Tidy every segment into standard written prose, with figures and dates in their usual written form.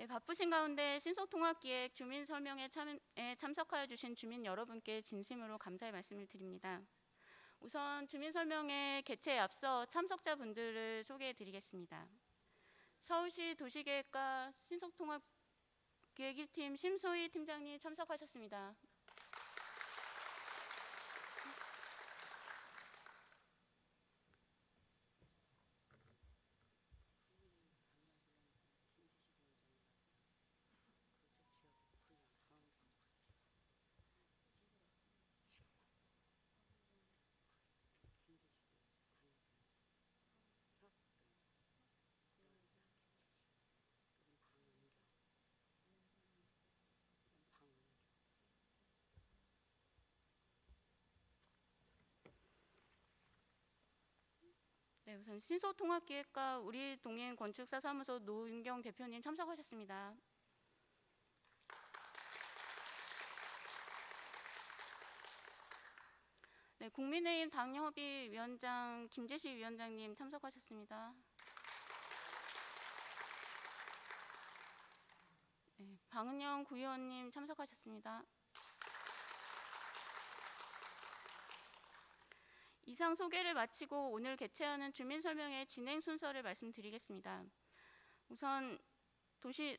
네, 바쁘신 가운데 신속통합기획 주민설명에 참석하여 주신 주민 여러분께 진심으로 감사의 말씀을 드립니다. 우선 주민설명회 개최에 앞서 참석자분들을 소개해 드리겠습니다. 서울시 도시계획과 신속통합기획 1팀 심소희 팀장님 참석하셨습니다. 네, 우선 신속통합기획과 우리동인건축사사무소 노윤경 대표님 참석하셨습니다. 네, 국민의힘 당협위원장 김재식 위원장님 참석하셨습니다. 네, 방은영 구의원님 참석하셨습니다. 이상 소개를 마치고 오늘 개최하는 주민설명회 진행 순서를 말씀드리겠습니다. 우선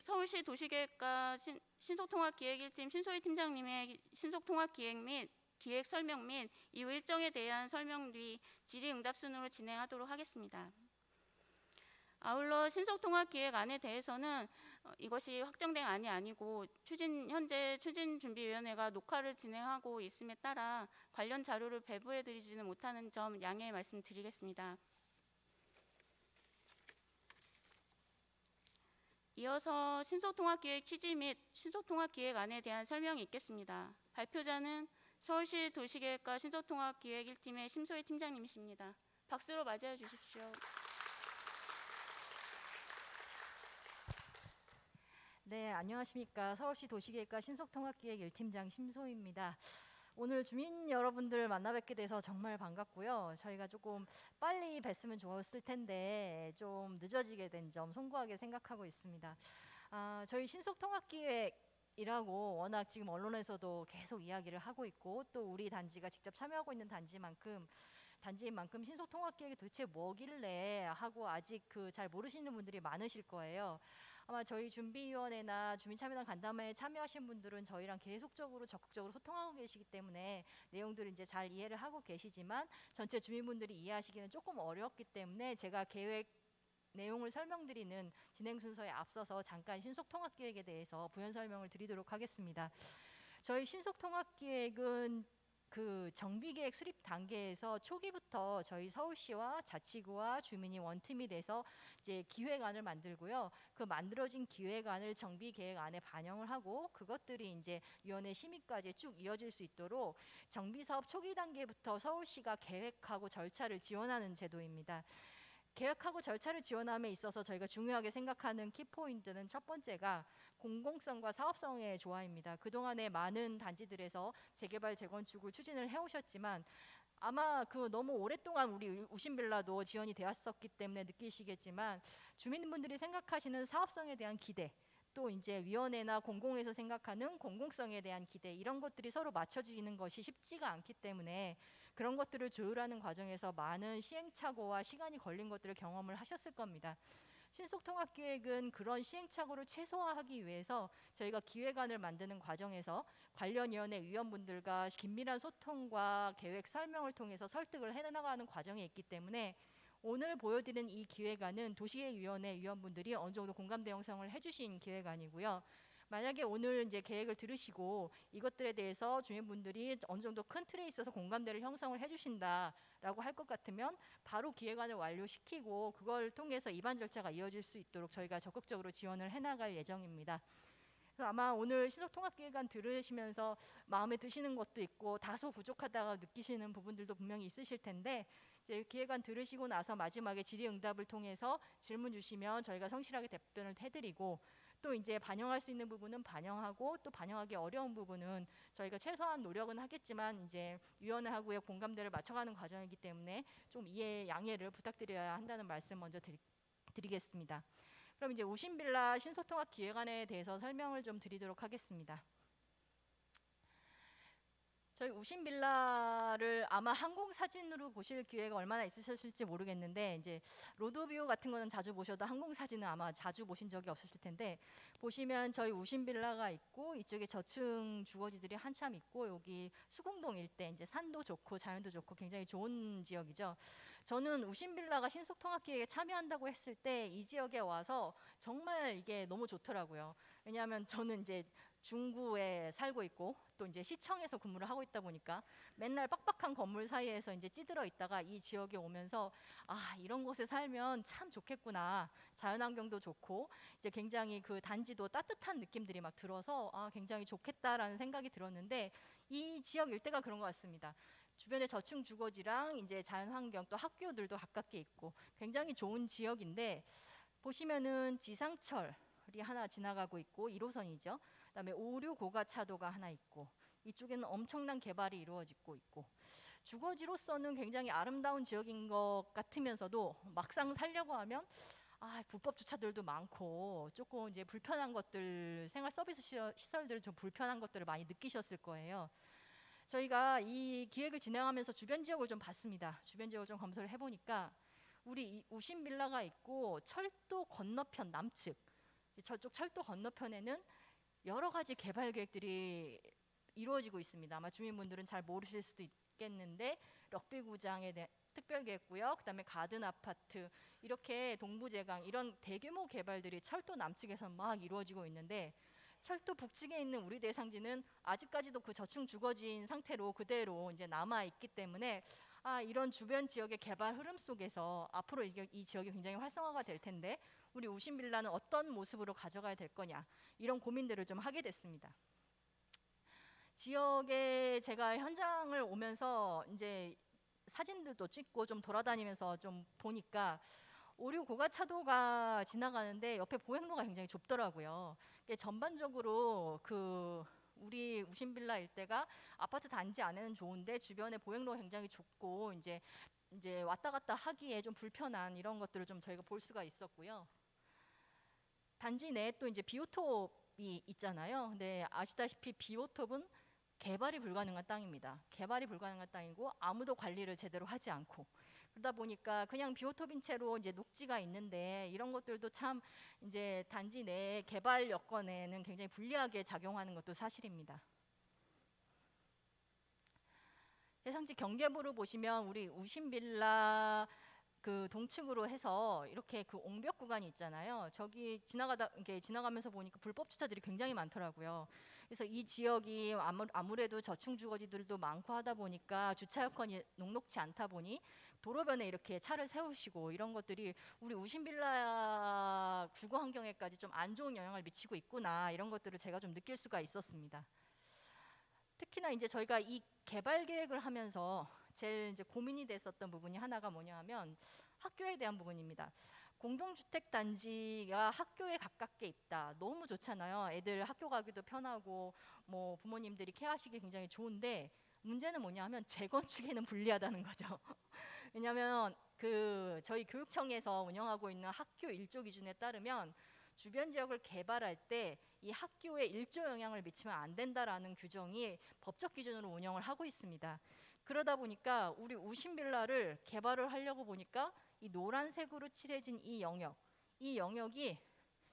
서울시 도시계획과 신속통합기획 1팀 신소희 팀장님의 신속통합기획 및 기획 설명 및 이후 일정에 대한 설명 뒤 질의응답 순으로 진행하도록 하겠습니다. 아울러 신속통합기획안에 대해서는 이것이 확정된 안이 아니고 현재 추진준비위원회가 녹화를 진행하고 있음에 따라 관련 자료를 배부해드리지는 못하는 점 양해 말씀드리겠습니다. 이어서 신속통합기획 취지 및 신속통합기획안에 대한 설명이 있겠습니다. 발표자는 서울시 도시계획과 신속통합기획 1팀의 심소희 팀장님이십니다. 박수로 맞이해 주십시오. 네, 안녕하십니까. 서울시 도시계획과 신속통합기획 1팀장 심소희입니다. 오늘 주민 여러분들 만나 뵙게 돼서 정말 반갑고요. 저희가 조금 빨리 뵀으면 좋았을 텐데 좀 늦어지게 된 점 송구하게 생각하고 있습니다. 저희 신속통합기획이라고 워낙 지금 언론에서도 계속 이야기를 하고 있고 또 우리 단지가 직접 참여하고 있는 단지인 만큼 신속통합기획이 도대체 뭐길래 하고 아직 잘 모르시는 분들이 많으실 거예요. 아마 저희 준비위원회나 주민참여단 간담회에 참여하신 분들은 저희랑 계속적으로 적극적으로 소통하고 계시기 때문에 내용들을 이제 잘 이해를 하고 계시지만 전체 주민분들이 이해하시기는 조금 어렵기 때문에 제가 계획 내용을 설명드리는 진행 순서에 앞서서 잠깐 신속통합기획에 대해서 부연 설명을 드리도록 하겠습니다. 저희 신속통합기획은 정비계획 수립 단계에서 초기부터 저희 서울시와 자치구와 주민이 원팀이 돼서 이제 기획안을 만들고요. 그 만들어진 기획안을 정비계획안에 반영을 하고 그것들이 이제 위원회 심의까지 쭉 이어질 수 있도록 정비사업 초기 단계부터 서울시가 계획하고 절차를 지원하는 제도입니다. 계획하고 절차를 지원함에 있어서 저희가 중요하게 생각하는 키포인트는 첫 번째가 공공성과 사업성의 조화입니다. 그동안에 많은 단지들에서 재개발, 재건축을 추진을 해오셨지만 아마 너무 오랫동안 우리 우신빌라도 지원이 되었었기 때문에 느끼시겠지만 주민분들이 생각하시는 사업성에 대한 기대 또 이제 위원회나 공공에서 생각하는 공공성에 대한 기대 이런 것들이 서로 맞춰지는 것이 쉽지가 않기 때문에 그런 것들을 조율하는 과정에서 많은 시행착오와 시간이 걸린 것들을 경험을 하셨을 겁니다. 신속통합기획은 그런 시행착오를 최소화하기 위해서 저희가 기획안을 만드는 과정에서 관련위원회 위원분들과 긴밀한 소통과 계획 설명을 통해서 설득을 해나가는 과정에 있기 때문에 오늘 보여드리는 이 기획안은 도시계획위원회 위원분들이 어느 정도 공감대 형성을 해주신 기획안이고요. 만약에 오늘 이제 계획을 들으시고 이것들에 대해서 주민분들이 어느 정도 큰 틀에 있어서 공감대를 형성을 해주신다라고 할 것 같으면 바로 기획안을 완료시키고 그걸 통해서 입안 절차가 이어질 수 있도록 저희가 적극적으로 지원을 해나갈 예정입니다. 그래서 아마 오늘 신속통합기획안 들으시면서 마음에 드시는 것도 있고 다소 부족하다고 느끼시는 부분들도 분명히 있으실 텐데 이제 기획안 들으시고 나서 마지막에 질의응답을 통해서 질문 주시면 저희가 성실하게 답변을 해드리고 또 이제 반영할 수 있는 부분은 반영하고 또 반영하기 어려운 부분은 저희가 최소한 노력은 하겠지만 이제 위원회하고의 공감대를 맞춰가는 과정이기 때문에 좀 양해를 부탁드려야 한다는 말씀 먼저 드리겠습니다. 그럼 이제 우신빌라 신소통합 기획안에 대해서 설명을 좀 드리도록 하겠습니다. 저희 우신빌라를 아마 항공 사진으로 보실 기회가 얼마나 있으셨을지 모르겠는데, 이제 로드뷰 같은 거는 자주 보셔도 항공 사진은 아마 자주 보신 적이 없으실 텐데, 보시면 저희 우신빌라가 있고 이쪽에 저층 주거지들이 한참 있고, 여기 수공동 일대 이제 산도 좋고 자연도 좋고 굉장히 좋은 지역이죠. 저는 우신빌라가 신속통합기획에 참여한다고 했을 때 이 지역에 와서 정말 이게 너무 좋더라고요. 왜냐하면 저는 이제 중구에 살고 있고 또 이제 시청에서 근무를 하고 있다 보니까 맨날 빡빡한 건물 사이에서 이제 찌들어 있다가 이 지역에 오면서 아, 이런 곳에 살면 참 좋겠구나. 자연환경도 좋고 이제 굉장히 그 단지도 따뜻한 느낌들이 막 들어서 아, 굉장히 좋겠다라는 생각이 들었는데, 이 지역 일대가 그런 것 같습니다. 주변에 저층 주거지랑 이제 자연환경 또 학교들도 가깝게 있고 굉장히 좋은 지역인데, 보시면은 지상철이 하나 지나가고 있고 1호선이죠. 그다음에 5류 고가차도가 하나 있고, 이쪽에는 엄청난 개발이 이루어지고 있고, 주거지로서는 굉장히 아름다운 지역인 것 같으면서도 막상 살려고 하면 아, 불법 주차들도 많고 조금 이제 불편한 것들, 생활 서비스 시설들 좀 불편한 것들을 많이 느끼셨을 거예요. 저희가 이 기획을 진행하면서 주변 지역을 좀 봤습니다. 주변 지역을 좀 검토를 해보니까 우리 우신빌라가 있고 철도 건너편 남측, 저쪽 철도 건너편에는 여러 가지 개발 계획들이 이루어지고 있습니다. 아마 주민분들은 잘 모르실 수도 있겠는데, 럭비구장에 대한 특별계획구역, 그다음에 가든 아파트, 이렇게 동부제강 이런 대규모 개발들이 철도 남측에서 막 이루어지고 있는데, 철도 북측에 있는 우리 대상지는 아직까지도 그 저층 주거지인 상태로 그대로 이제 남아 있기 때문에 아, 이런 주변 지역의 개발 흐름 속에서 앞으로 이 지역이 굉장히 활성화가 될 텐데 우리 우신빌라는 어떤 모습으로 가져가야 될 거냐, 이런 고민들을 좀 하게 됐습니다. 지역에 제가 현장을 오면서 이제 사진들도 찍고 좀 돌아다니면서 좀 보니까 5류 고가차도가 지나가는데 옆에 보행로가 굉장히 좁더라고요. 이게 전반적으로 그 우리 우신빌라 일대가 아파트 단지 안에는 좋은데 주변에 보행로가 굉장히 좁고 이제 왔다 갔다 하기에 좀 불편한 이런 것들을 좀 저희가 볼 수가 있었고요. 단지 내에 또 이제 비오톱이 있잖아요. 근데 아시다시피 비오톱은 개발이 불가능한 땅입니다. 개발이 불가능한 땅이고 아무도 관리를 제대로 하지 않고, 그러다 보니까 그냥 비오톱인 채로 이제 녹지가 있는데 이런 것들도 참 이제 단지 내 개발 여건에는 굉장히 불리하게 작용하는 것도 사실입니다. 대상지 경계부를 보시면 우리 우신빌라 그 동측으로 해서 이렇게 그 옹벽 구간이 있잖아요. 저기 이렇게 지나가면서 보니까 불법 주차들이 굉장히 많더라고요. 그래서 이 지역이 아무래도 저층 주거지들도 많고 하다 보니까 주차 여건이 녹록치 않다 보니 도로변에 이렇게 차를 세우시고 이런 것들이 우리 우신빌라 주거 환경에까지 좀 안 좋은 영향을 미치고 있구나, 이런 것들을 제가 좀 느낄 수가 있었습니다. 특히나 이제 저희가 이 개발 계획을 하면서 제일 이제 고민이 됐었던 부분이 하나가 뭐냐 하면 학교에 대한 부분입니다. 공동주택 단지가 학교에 가깝게 있다. 너무 좋잖아요. 애들 학교 가기도 편하고 뭐 부모님들이 케어하시기 굉장히 좋은데, 문제는 뭐냐 하면 재건축에는 불리하다는 거죠. 왜냐하면 그 저희 교육청에서 운영하고 있는 학교 1조 기준에 따르면 주변 지역을 개발할 때 이 학교에 1조 영향을 미치면 안 된다라는 규정이 법적 기준으로 운영을 하고 있습니다. 그러다 보니까 우리 우신빌라를 개발을 하려고 보니까 이 노란색으로 칠해진 이 영역이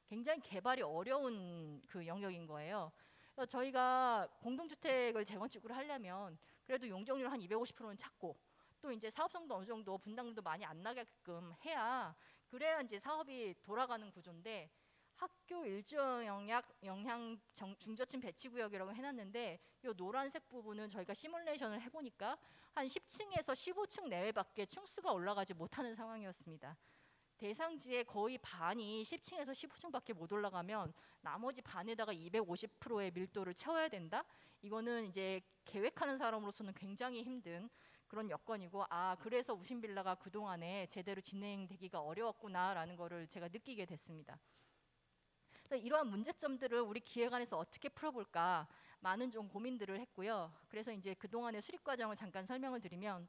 굉장히 개발이 어려운 그 영역인 거예요. 그래서 저희가 공동주택을 재건축을 하려면 그래도 용적률 한 250%는 찾고, 또 이제 사업성도 어느 정도 분담금도 많이 안 나게끔 그래야 이제 사업이 돌아가는 구조인데, 학교 일조 영향 중저층 배치구역이라고 해놨는데 이 노란색 부분은 저희가 시뮬레이션을 해보니까 한 10층에서 15층 내외밖에 층수가 올라가지 못하는 상황이었습니다. 대상지의 거의 반이 10층에서 15층밖에 못 올라가면 나머지 반에다가 250%의 밀도를 채워야 된다? 이거는 이제 계획하는 사람으로서는 굉장히 힘든 그런 여건이고, 아, 그래서 우신빌라가 그동안에 제대로 진행되기가 어려웠구나라는 거를 제가 느끼게 됐습니다. 이러한 문제점들을 우리 기획안에서 어떻게 풀어볼까 많은 좀 고민들을 했고요. 그래서 이제 그동안의 수립 과정을 잠깐 설명을 드리면,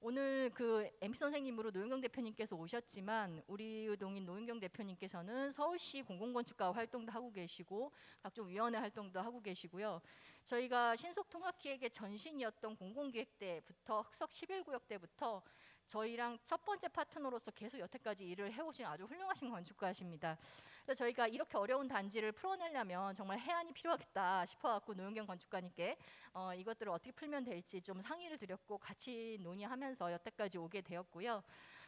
오늘 그 MP 선생님으로 노윤경 대표님께서 오셨지만 우리 동인 노윤경 대표님께서는 서울시 공공건축가 활동도 하고 계시고 각종 위원회 활동도 하고 계시고요. 저희가 신속통합기획의 전신이었던 공공기획 때부터 흑석 11구역 때부터 저희랑 첫 번째 파트너로서 계속 여태까지 일을 해오신 아주 훌륭하신 건축가십니다. 그래서 저희가 이렇게 어려운 단지를 풀어내려면 정말 해안이 필요하겠다 싶어갖고 노윤경 건축가님께 이것들을 어떻게 풀면 될지 좀 상의를 드렸고 같이 논의하면서 여태까지 오게 되었고요.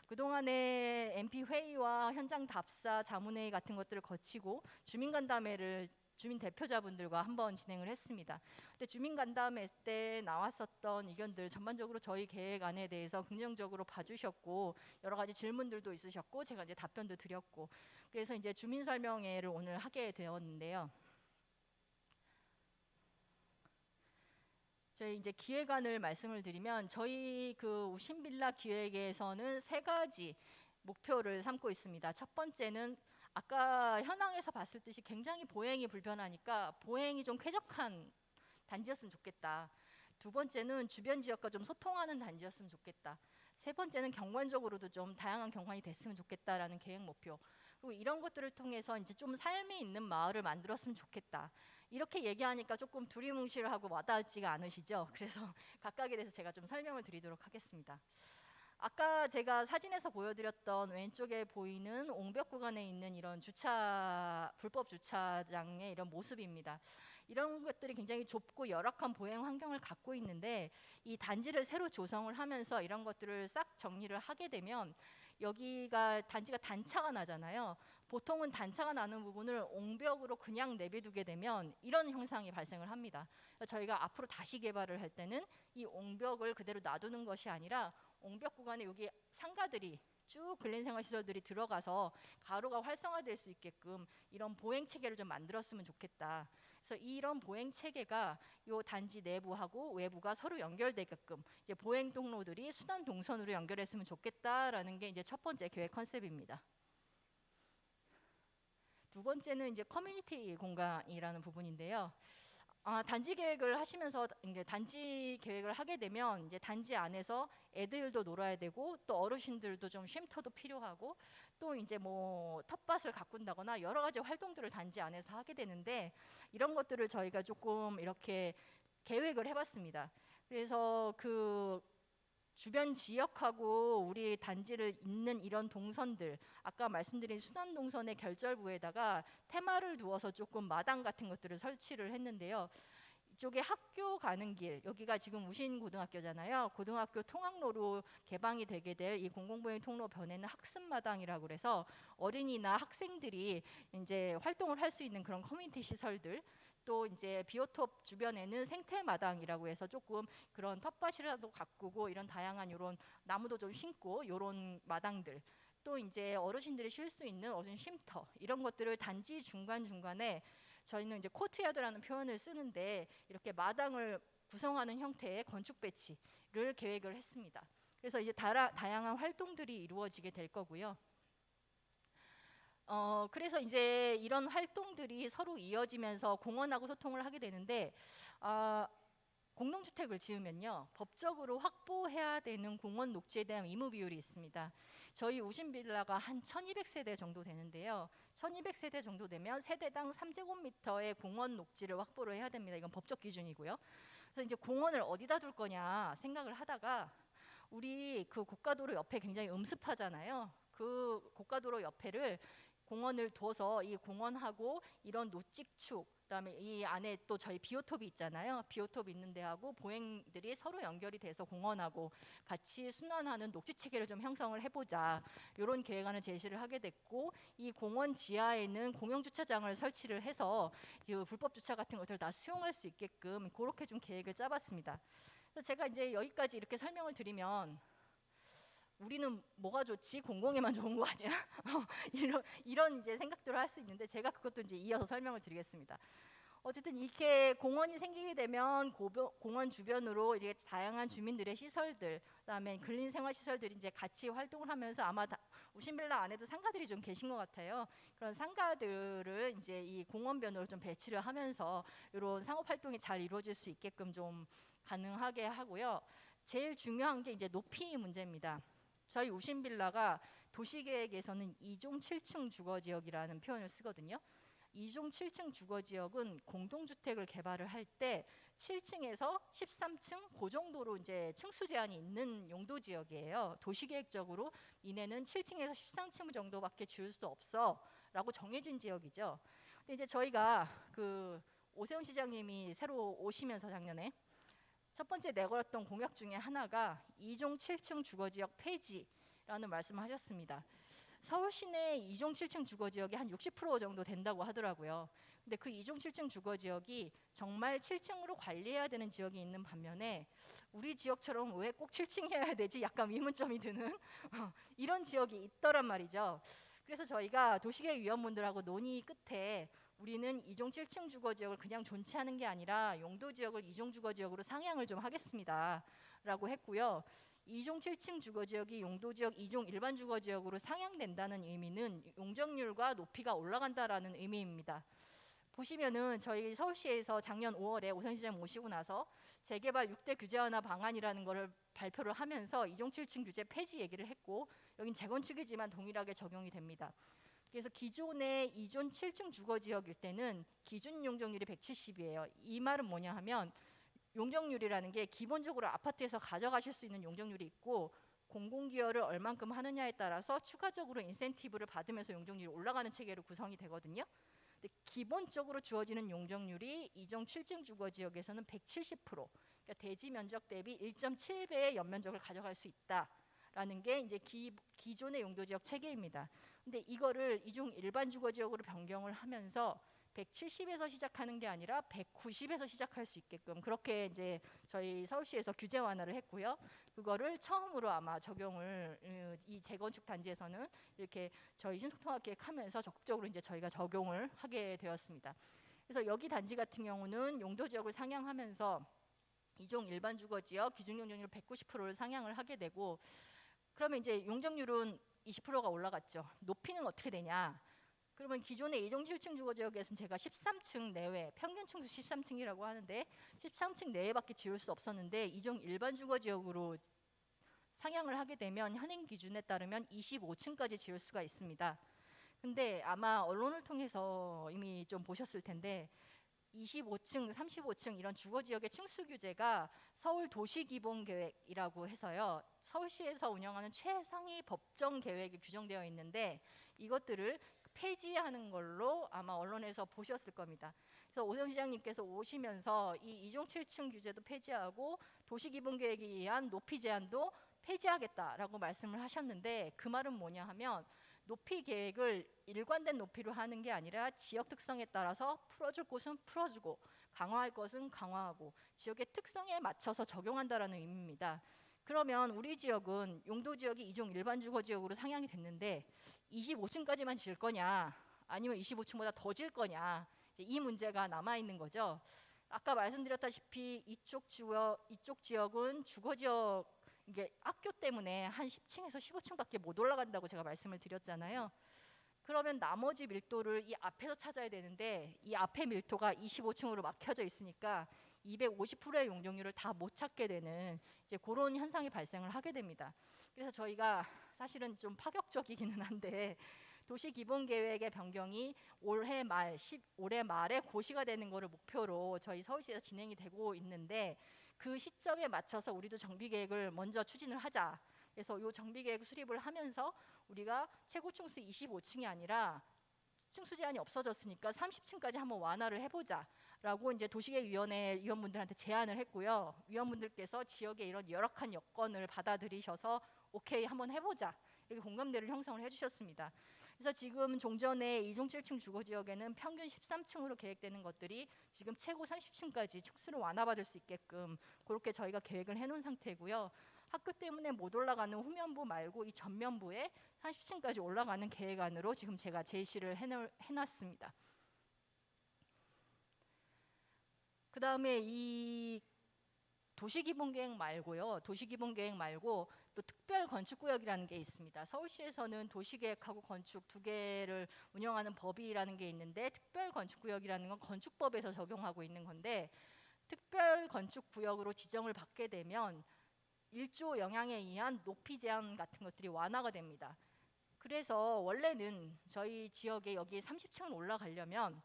그동안에 MP 회의와 현장 답사, 자문회의 같은 것들을 거치고 주민간담회를 주민 대표자분들과 한번 진행을 했습니다. 근데 주민간담회 때 나왔었던 의견들 전반적으로 저희 계획안에 대해서 긍정적으로 봐주셨고 여러 가지 질문들도 있으셨고 제가 이제 답변도 드렸고 그래서 이제 주민 설명회를 오늘 하게 되었는데요. 저희 이제 기획안을 말씀을 드리면 저희 그 우신빌라 기획에서는 세 가지 목표를 삼고 있습니다. 첫 번째는 아까 현황에서 봤을 듯이 굉장히 보행이 불편하니까 보행이 좀 쾌적한 단지였으면 좋겠다. 두 번째는 주변 지역과 좀 소통하는 단지였으면 좋겠다. 세 번째는 경관적으로도 좀 다양한 경관이 됐으면 좋겠다라는 계획 목표. 그리고 이런 것들을 통해서 이제 좀 삶이 있는 마을을 만들었으면 좋겠다. 이렇게 얘기하니까 조금 두리뭉실하고 와닿지가 않으시죠? 그래서 각각에 대해서 제가 좀 설명을 드리도록 하겠습니다. 아까 제가 사진에서 보여드렸던 왼쪽에 보이는 옹벽 구간에 있는 이런 불법 주차장의 이런 모습입니다. 이런 것들이 굉장히 좁고 열악한 보행 환경을 갖고 있는데 이 단지를 새로 조성을 하면서 이런 것들을 싹 정리를 하게 되면 여기가 단지가 단차가 나잖아요. 보통은 단차가 나는 부분을 옹벽으로 그냥 내비두게 되면 이런 현상이 발생을 합니다. 저희가 앞으로 다시 개발을 할 때는 이 옹벽을 그대로 놔두는 것이 아니라 옹벽 구간에 여기 상가들이 쭉 근린생활시설들이 들어가서 가로가 활성화될 수 있게끔 이런 보행 체계를 좀 만들었으면 좋겠다. 그래서 이런 보행 체계가 이 단지 내부하고 외부가 서로 연결되게끔 이제 보행 통로들이 순환 동선으로 연결했으면 좋겠다라는 게 이제 첫 번째 계획 컨셉입니다. 두 번째는 이제 커뮤니티 공간이라는 부분인데요. 단지 계획을 하시면서 이제 단지 계획을 하게 되면 이제 단지 안에서 애들도 놀아야 되고 또 어르신들도 좀 쉼터도 필요하고 또 이제 뭐 텃밭을 가꾼다거나 여러 가지 활동들을 단지 안에서 하게 되는데 이런 것들을 저희가 조금 이렇게 계획을 해봤습니다. 그래서 그 주변 지역하고 우리 단지를 잇는 이런 동선들 아까 말씀드린 순환 동선의 결절부에다가 테마를 두어서 조금 마당 같은 것들을 설치를 했는데요. 이쪽에 학교 가는 길 여기가 지금 우신고등학교잖아요. 고등학교 통학로로 개방이 되게 될 이 공공보행 통로 변에는 학습마당이라고 그래서 어린이나 학생들이 이제 활동을 할 수 있는 그런 커뮤니티 시설들 또 이제 비오톱 주변에는 생태마당이라고 해서 조금 그런 텃밭이라도 가꾸고 이런 다양한 이런 나무도 좀 심고 이런 마당들 또 이제 어르신들이 쉴 수 있는 어르신 쉼터 이런 것들을 단지 중간중간에 저희는 이제 코트야드라는 표현을 쓰는데 이렇게 마당을 구성하는 형태의 건축 배치를 계획을 했습니다. 그래서 이제 다양한 활동들이 이루어지게 될 거고요. 그래서 이제 이런 활동들이 서로 이어지면서 공원하고 소통을 하게 되는데 공동주택을 지으면요 법적으로 확보해야 되는 공원 녹지에 대한 의무 비율이 있습니다. 저희 우신빌라가 한 1200세대 정도 되는데요. 1200세대 정도 되면 세대당 3제곱미터의 공원 녹지를 확보를 해야 됩니다. 이건 법적 기준이고요. 그래서 이제 공원을 어디다 둘 거냐 생각을 하다가 우리 그 고가도로 옆에 굉장히 음습하잖아요. 그 고가도로 옆에를 공원을 둬서 이 공원하고 이런 노직축 그다음에 이 안에 또 저희 비오톱이 있잖아요. 비오톱 있는 데하고 보행들이 서로 연결이 돼서 공원하고 같이 순환하는 녹지 체계를 좀 형성을 해보자. 이런 계획안을 제시를 하게 됐고 이 공원 지하에는 공영 주차장을 설치를 해서 그 불법 주차 같은 것들을 다 수용할 수 있게끔 그렇게 좀 계획을 짜봤습니다. 그래서 제가 이제 여기까지 이렇게 설명을 드리면 우리는 뭐가 좋지? 공공에만 좋은 거 아니야? 이런 이제 생각들을 할 수 있는데 제가 그것도 이제 이어서 설명을 드리겠습니다. 어쨌든 이렇게 공원이 생기게 되면 공원 주변으로 이제 다양한 주민들의 시설들, 그다음에 근린생활 시설들이 이제 같이 활동을 하면서 아마 우신빌라 안에도 상가들이 좀 계신 것 같아요. 그런 상가들을 이제 이 공원변으로 좀 배치를 하면서 이런 상업 활동이 잘 이루어질 수 있게끔 좀 가능하게 하고요. 제일 중요한 게 이제 높이 문제입니다. 저희 우신빌라가 도시계획에서는 2종 7층 주거지역이라는 표현을 쓰거든요. 2종 7층 주거지역은 공동주택을 개발을 할 때 7층에서 13층 그 정도로 이제 층수 제한이 있는 용도 지역이에요. 도시계획적으로 이내는 7층에서 13층 정도밖에 지을 수 없어라고 정해진 지역이죠. 근데 이제 저희가 그 오세훈 시장님이 새로 오시면서 작년에 첫 번째 내걸었던 공약 중에 하나가 2종 7층 주거지역 폐지라는 말씀을 하셨습니다. 서울 시내 2종 7층 주거지역이 한 60% 정도 된다고 하더라고요. 근데 그 2종 7층 주거지역이 정말 7층으로 관리해야 되는 지역이 있는 반면에 우리 지역처럼 왜 꼭 7층이어야 되지? 약간 의문점이 드는 이런 지역이 있더란 말이죠. 그래서 저희가 도시계획위원분들하고 논의 끝에 우리는 2종 7층 주거지역을 그냥 존치하는 게 아니라 용도 지역을 2종 주거지역으로 상향을 좀 하겠습니다. 라고 했고요. 2종 7층 주거지역이 용도지역 2종 일반 주거지역으로 상향된다는 의미는 용적률과 높이가 올라간다라는 의미입니다. 보시면은 저희 서울시에서 작년 5월에 오세훈 시장 모시고 나서 재개발 6대 규제 완화 방안이라는 것을 발표를 하면서 2종 7층 규제 폐지 얘기를 했고 여긴 재건축이지만 동일하게 적용이 됩니다. 그래서 기존의 2종 7층 주거지역일 때는 기준 용적률이 170이에요. 이 말은 뭐냐 하면 용적률이라는 게 기본적으로 아파트에서 가져가실 수 있는 용적률이 있고 공공기여를 얼만큼 하느냐에 따라서 추가적으로 인센티브를 받으면서 용적률이 올라가는 체계로 구성이 되거든요. 근데 기본적으로 주어지는 용적률이 2종 7층 주거지역에서는 170%, 그러니까 대지 면적 대비 1.7배의 연면적을 가져갈 수 있다라는 게 이제 기존의 용도지역 체계입니다. 근데 이거를 2종 일반 주거지역으로 변경을 하면서 170에서 시작하는 게 아니라 190에서 시작할 수 있게끔 그렇게 이제 저희 서울시에서 규제 완화를 했고요. 그거를 처음으로 아마 적용을 이 재건축 단지에서는 이렇게 저희 신속통합계획하면서 적극적으로 이제 저희가 적용을 하게 되었습니다. 그래서 여기 단지 같은 경우는 용도 지역을 상향하면서 2종 일반 주거지역 기준 용적률 190%를 상향을 하게 되고 그러면 이제 용적률은 20%가 올라갔죠. 높이는 어떻게 되냐? 그러면 기존의 2종 7층 주거지역에서는 제가 13층 내외, 평균 층수 13층이라고 하는데 13층 내외밖에 지을 수 없었는데 2종 일반 주거지역으로 상향을 하게 되면 현행 기준에 따르면 25층까지 지을 수가 있습니다. 근데 아마 언론을 통해서 이미 좀 보셨을 텐데 25층, 35층 이런 주거지역의 층수 규제가 서울 도시기본계획이라고 해서요. 서울시에서 운영하는 최상위 법정 계획이 규정되어 있는데 이것들을 폐지하는 걸로 아마 언론에서 보셨을 겁니다. 그래서 오세훈 시장님께서 오시면서 이 2종 7층 규제도 폐지하고 도시기본계획에 의한 높이 제한도 폐지하겠다라고 말씀을 하셨는데 그 말은 뭐냐 하면 높이 계획을 일관된 높이로 하는 게 아니라 지역 특성에 따라서 풀어줄 곳은 풀어주고 강화할 것은 강화하고 지역의 특성에 맞춰서 적용한다라는 의미입니다. 그러면 우리 지역은 용도 지역이 2종 일반 주거 지역으로 상향이 됐는데 25층까지만 지을 거냐 아니면 25층보다 더 지을 거냐 이 문제가 남아 있는 거죠. 아까 말씀드렸다시피 이쪽 지역은 주거 지역 이게 학교 때문에 한 10층에서 15층밖에 못 올라간다고 제가 말씀을 드렸잖아요. 그러면 나머지 밀도를 이 앞에서 찾아야 되는데 이 앞에 밀도가 25층으로 막혀져 있으니까 250%의 용적률을 다 못 찾게 되는 이제 그런 현상이 발생을 하게 됩니다. 그래서 저희가 사실은 좀 파격적이기는 한데 도시기본계획의 변경이 올해 말에 고시가 되는 것을 목표로 저희 서울시에서 진행이 되고 있는데 그 시점에 맞춰서 우리도 정비계획을 먼저 추진을 하자. 그래서 이 정비계획 수립을 하면서 우리가 최고 층수 25층이 아니라 층수 제한이 없어졌으니까 30층까지 한번 완화를 해보자라고 이제 도시계획위원회 위원분들한테 제안을 했고요. 위원분들께서 지역의 이런 열악한 여건을 받아들이셔서 오케이 한번 해보자 이렇게 공감대를 형성을 해주셨습니다. 그래서 지금 종전의 2종 7층 주거지역에는 평균 13층으로 계획되는 것들이 지금 최고 30층까지 층수를 완화받을 수 있게끔 그렇게 저희가 계획을 해놓은 상태고요. 학교 때문에 못 올라가는 후면부 말고 이 전면부에 30층까지 올라가는 계획안으로 지금 제가 제시를 해놨습니다. 그 다음에 이 도시기본계획 말고 또 특별건축구역이라는 게 있습니다. 서울시에서는 도시계획하고 건축 두 개를 운영하는 법이라는 게 있는데 특별건축구역이라는 건 건축법에서 적용하고 있는 건데 특별건축구역으로 지정을 받게 되면 일조 영향에 의한 높이 제한 같은 것들이 완화가 됩니다. 그래서 원래는 저희 지역에 여기 30층을 올라가려면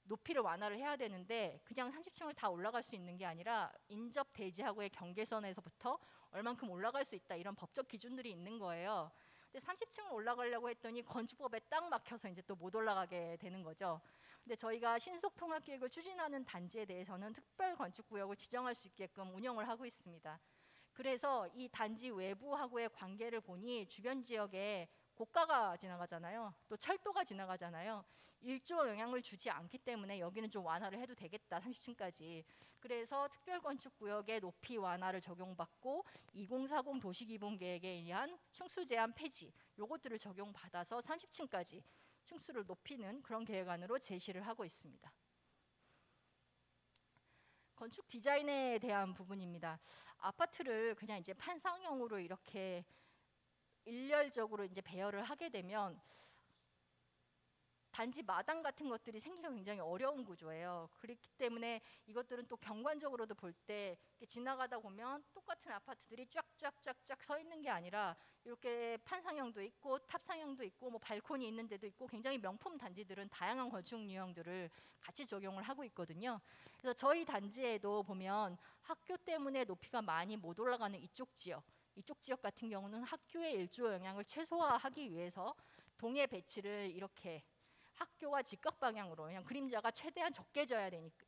높이를 완화를 해야 되는데 그냥 30층을 다 올라갈 수 있는 게 아니라 인접 대지하고의 경계선에서부터 얼만큼 올라갈 수 있다, 이런 법적 기준들이 있는 거예요. 근데 30층을 올라가려고 했더니 건축법에 딱 막혀서 이제 또 못 올라가게 되는 거죠. 근데 저희가 신속 통합 계획을 추진하는 단지에 대해서는 특별 건축 구역을 지정할 수 있게끔 운영을 하고 있습니다. 그래서 이 단지 외부하고의 관계를 보니 주변 지역에 고가가 지나가잖아요. 또 철도가 지나가잖아요. 일조 영향을 주지 않기 때문에 여기는 좀 완화를 해도 되겠다, 30층까지. 그래서 특별건축구역의 높이 완화를 적용받고 2040 도시기본계획에 의한 층수 제한 폐지, 요것들을 적용받아서 30층까지 층수를 높이는 그런 계획안으로 제시를 하고 있습니다. 건축 디자인에 대한 부분입니다. 아파트를 그냥 이제 판상형으로 이렇게 일렬적으로 이제 배열을 하게 되면 단지 마당 같은 것들이 생기가 굉장히 어려운 구조예요. 그렇기 때문에 이것들은 또 경관적으로도 볼 때 지나가다 보면 똑같은 아파트들이 쫙쫙쫙쫙 서 있는 게 아니라 이렇게 판상형도 있고 탑상형도 있고 뭐 발코니 있는 데도 있고 굉장히 명품 단지들은 다양한 건축 유형들을 같이 적용을 하고 있거든요. 그래서 저희 단지에도 보면 학교 때문에 높이가 많이 못 올라가는 이쪽 지역 같은 경우는 학교의 일조 영향을 최소화하기 위해서 동해 배치를 이렇게 학교와 직각 방향으로 그냥 그림자가 최대한 적게 져야 되니까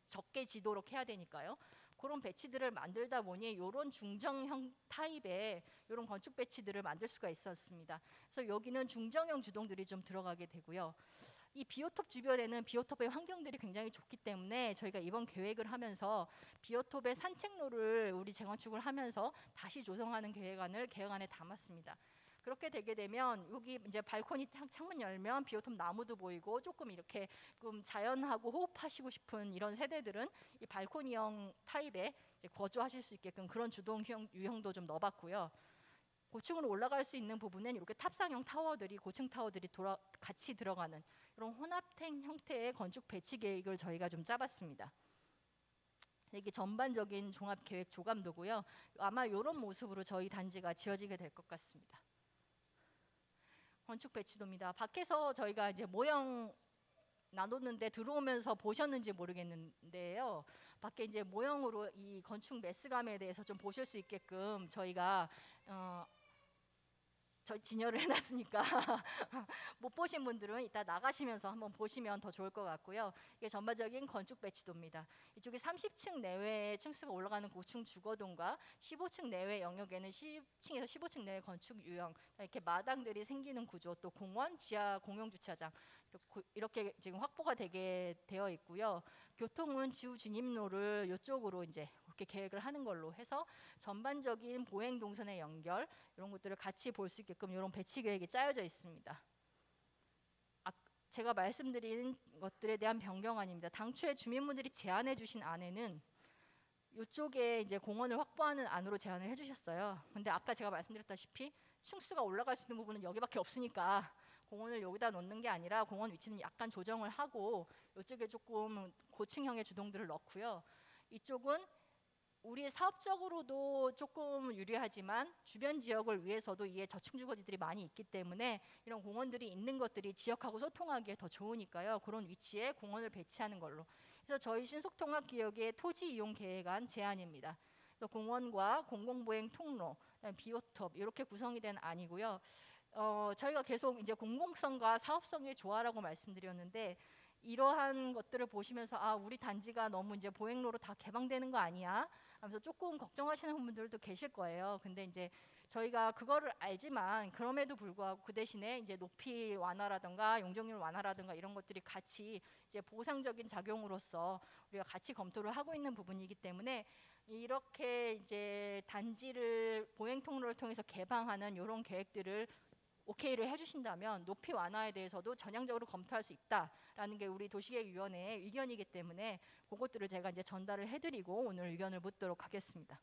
적게 지도록 해야 되니까요. 그런 배치들을 만들다 보니 이런 중정형 타입의 이런 건축 배치들을 만들 수가 있었습니다. 그래서 여기는 중정형 주동들이 좀 들어가게 되고요. 이 비오톱 주변에는 비오톱의 환경들이 굉장히 좋기 때문에 저희가 이번 계획을 하면서 비오톱의 산책로를 우리 재건축을 하면서 다시 조성하는 계획안에 담았습니다. 그렇게 되게 되면 여기 이제 발코니 창문 열면 비오톱 나무도 보이고 조금 이렇게 좀 자연하고 호흡하시고 싶은 이런 세대들은 이 발코니형 타입에 이제 거주하실 수 있게끔 그런 주동 유형도 좀 넣어봤고요. 고층으로 올라갈 수 있는 부분은 이렇게 탑상형 타워들이 고층 타워들이 같이 들어가는 이런 혼합형 형태의 건축 배치 계획을 저희가 좀 짜봤습니다. 이게 전반적인 종합 계획 조감도고요. 아마 이런 모습으로 저희 단지가 지어지게 될 것 같습니다. 건축 배치도입니다. 밖에서 저희가 이제 모형 나눴는데 들어오면서 보셨는지 모르겠는데요. 밖에 이제 모형으로 이 건축 매스감에 대해서 좀 보실 수 있게끔 저희가 저 진열을 해놨으니까 못 보신 분들은 이따 나가시면서 한번 보시면 더 좋을 것 같고요. 이게 전반적인 건축 배치도입니다. 이쪽에 30층 내외의 층수가 올라가는 고층 주거동과 15층 내외 영역에는 10층에서 15층 내외 건축 유형, 이렇게 마당들이 생기는 구조, 또 공원, 지하 공용 주차장 이렇게 지금 확보가 되게 되어 있고요. 교통은 주 진입로를 이쪽으로 이제 이렇게 계획을 하는 걸로 해서 전반적인 보행 동선의 연결 이런 것들을 같이 볼 수 있게끔 이런 배치 계획이 짜여져 있습니다. 제가 말씀드린 것들에 대한 변경안입니다. 당초에 주민분들이 제안해 주신 안에는 이쪽에 이제 공원을 확보하는 안으로 제안을 해주셨어요. 근데 아까 제가 말씀드렸다시피 층수가 올라갈 수 있는 부분은 여기밖에 없으니까 공원을 여기다 놓는 게 아니라 공원 위치는 약간 조정을 하고 이쪽에 조금 고층형의 주동들을 넣고요. 이쪽은 우리 사업적으로도 조금 유리하지만 주변 지역을 위해서도 이에 저층 주거지들이 많이 있기 때문에 이런 공원들이 있는 것들이 지역하고 소통하기에 더 좋으니까요. 그런 위치에 공원을 배치하는 걸로. 그래서 저희 신속통합기역의 토지 이용 계획안 제안입니다. 공원과 공공보행 통로, 비오톱 이렇게 구성이 된 안이고요. 저희가 계속 이제 공공성과 사업성의 조화라고 말씀드렸는데 이러한 것들을 보시면서 우리 단지가 너무 이제 보행로로 다 개방되는 거 아니야? 하면서 조금 걱정하시는 분들도 계실 거예요. 근데 이제 저희가 그거를 알지만 그럼에도 불구하고 그 대신에 이제 높이 완화라든가 용적률 완화라든가 이런 것들이 같이 이제 보상적인 작용으로서 우리가 같이 검토를 하고 있는 부분이기 때문에 이렇게 이제 단지를 보행 통로를 통해서 개방하는 이런 계획들을 오케이를 해주신다면 높이 완화에 대해서도 전향적으로 검토할 수 있다라는 게 우리 도시계획위원회의 의견이기 때문에 그것들을 제가 이제 전달을 해드리고 오늘 의견을 묻도록 하겠습니다.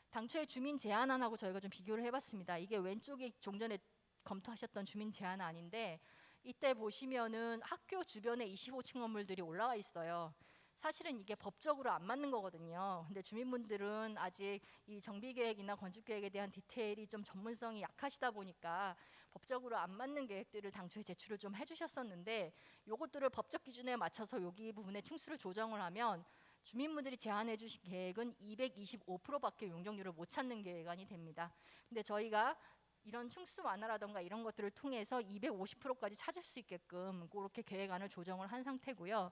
당초에 주민 제안안하고 저희가 좀 비교를 해봤습니다. 이게 왼쪽이 좀 전에 검토하셨던 주민 제안안인데 이때 보시면은 학교 주변에 25층 건물들이 올라와 있어요. 사실은 이게 법적으로 안 맞는 거거든요. 근데 주민분들은 아직 이 정비계획이나 건축계획에 대한 디테일이 좀 전문성이 약하시다 보니까 법적으로 안 맞는 계획들을 당초에 제출을 좀 해주셨었는데, 요것들을 법적 기준에 맞춰서 여기 부분에 층수를 조정을 하면 주민분들이 제안해 주신 계획은 225%밖에 용적률을 못 찾는 계획안이 됩니다. 근데 저희가 이런 층수 완화라던가 이런 것들을 통해서 250%까지 찾을 수 있게끔 그렇게 계획안을 조정을 한 상태고요.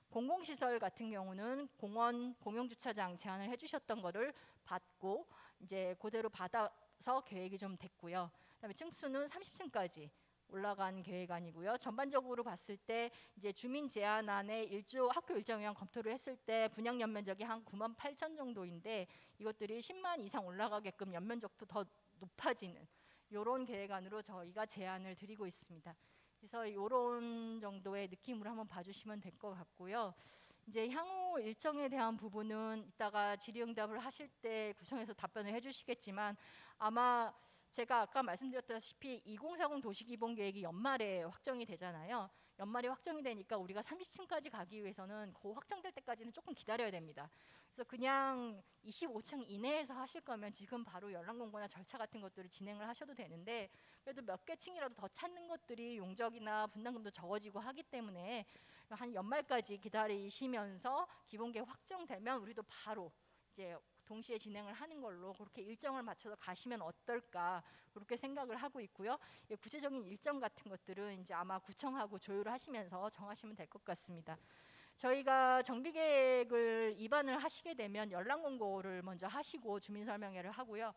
공공시설 같은 경우는 공원 공용주차장 제안을 해주셨던 거를 받고 이제 그대로 받아서 계획이 좀 됐고요. 그다음에 층수는 30층까지 올라간 계획안이고요. 전반적으로 봤을 때 이제 주민 제안안에 학교 일정 위원 검토를 했을 때 분양 연면적이 한 9만 8천 정도인데 이것들이 10만 이상 올라가게끔 연면적도 더 높아지는 이런 계획안으로 저희가 제안을 드리고 있습니다. 그래서 이런 정도의 느낌으로 한번 봐주시면 될 것 같고요. 이제 향후 일정에 대한 부분은 이따가 질의응답을 하실 때 구청에서 답변을 해주시겠지만, 아마 제가 아까 말씀드렸다시피 2040 도시기본계획이 연말에 확정이 되잖아요. 연말에 확정이 되니까 우리가 30층까지 가기 위해서는 그 확정될 때까지는 조금 기다려야 됩니다. 그래서 그냥 25층 이내에서 하실 거면 지금 바로 연락 공고나 절차 같은 것들을 진행을 하셔도 되는데, 그래도 몇 개 층이라도 더 찾는 것들이 용적이나 분담금도 적어지고 하기 때문에 한 연말까지 기다리시면서 기본계획 확정되면 우리도 바로 이제 동시에 진행을 하는 걸로 그렇게 일정을 맞춰서 가시면 어떨까 그렇게 생각을 하고 있고요. 구체적인 일정 같은 것들은 이제 아마 구청하고 조율을 하시면서 정하시면 될 것 같습니다. 저희가 정비계획을 입안을 하시게 되면 연락 공고를 먼저 하시고 주민설명회를 하고요.